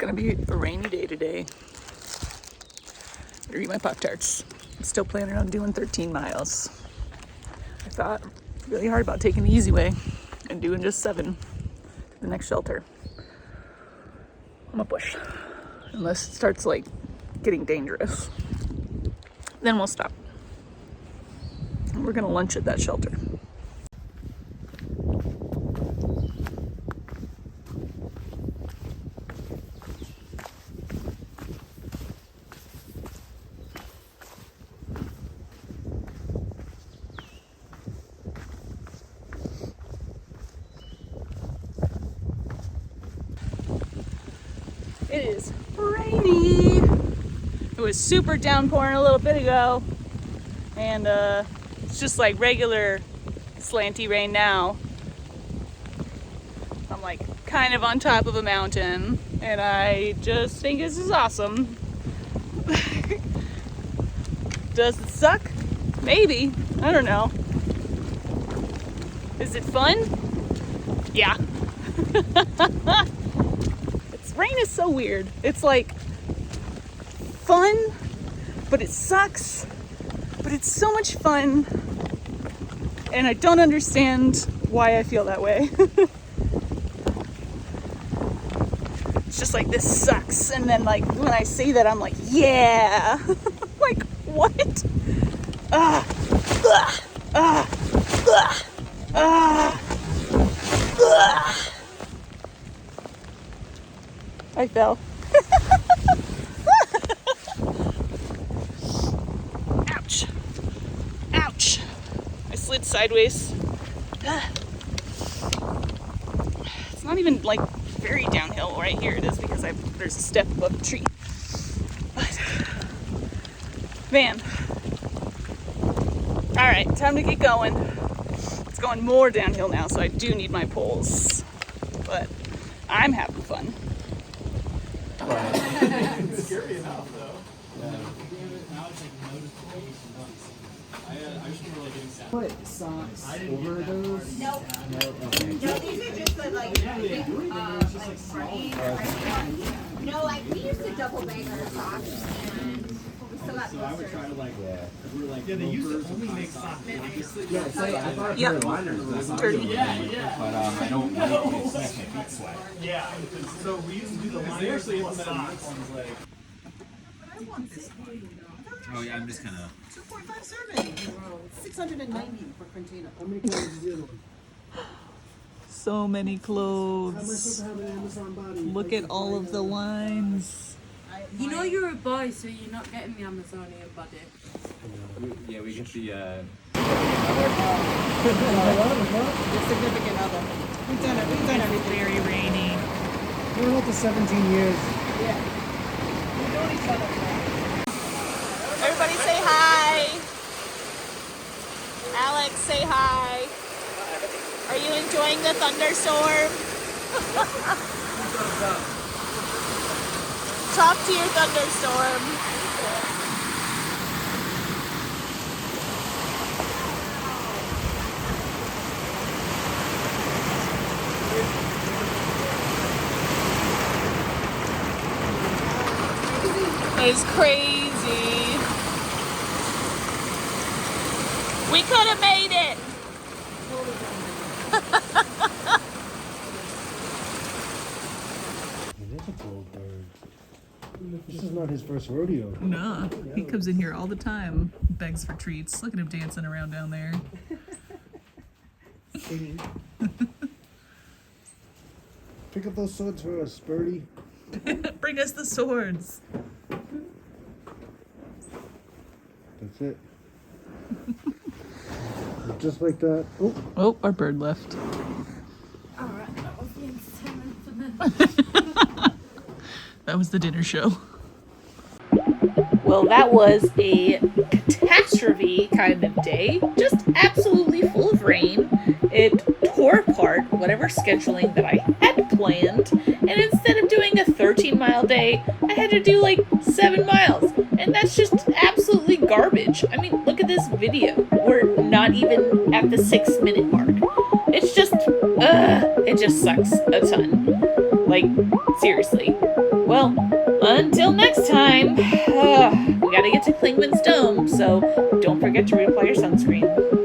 gonna be a rainy day today. Better eat my Pop-Tarts. I'm still planning on doing 13 miles. I thought really hard about taking the easy way and doing just 7 to the next shelter. I'm gonna push. Unless it starts like getting dangerous. Then we'll stop. And we're gonna lunch at that shelter. It is rainy. It was super downpouring a little bit ago, and it's just like regular slanty rain now. I'm like kind of on top of a mountain, and I just think this is awesome. Does it suck? Maybe. I don't know. Is it fun? Yeah. Rain is so weird. It's like fun, but it sucks, but it's so much fun, and I don't understand why I feel that way. It's just like, this sucks, and then like when I say that, I'm like, yeah. Like, what? I fell. Ouch. Ouch. I slid sideways. It's not even like very downhill. Right here it is, because there's a step above the tree. But, man. All right, time to get going. It's going more downhill now, so I do need my poles. But I'm having fun. It's scary enough, though. Put socks over those? No. No, okay. No, these are just the, like frame. No, like, we used to double bag our socks, and we still got blisters. Yeah, they used to only make socks. Yeah, so I thought Yep. the liners was Dirty. Yeah. But I don't like it. It's makes my feet sweat. Yeah. So we used to do the liners plus socks. Oh yeah, I'm just kind of. 2.5 serving. 690 per container. How many clothes is the other one? So many How am I clothes. supposed to have an Amazon body? Look at all of the lines. You know you're a boy, so you're not getting the Amazonian body. Yeah, we get the. Your significant other. We've done everything. Very rainy. We're on to 17 years. Yeah. We know each other. Everybody say hi. Alex, say hi. Are you enjoying the thunderstorm? Talk to your thunderstorm. That is crazy. We could have made it. It is a cold bird. This is not his first rodeo. Nah, he comes in here all the time, begs for treats. Look at him dancing around down there. Pick up those swords for us, Birdie. Bring us the swords. That's it. Just like that. Oh, Oh, our bird left. Alright, that was the entertainment for me. That was the dinner show. Well, that was a catastrophe kind of day. Just absolutely full of rain. It tore apart whatever scheduling that I had planned. And instead of doing a 13-mile day, I had to do like 7 miles. And that's just absolutely garbage. I mean, look at this video. We're not even at the 6-minute mark. It's just, it just sucks a ton. Like, seriously. Well, until next time, we gotta get to Clingman's Dome, so don't forget to reapply your sunscreen.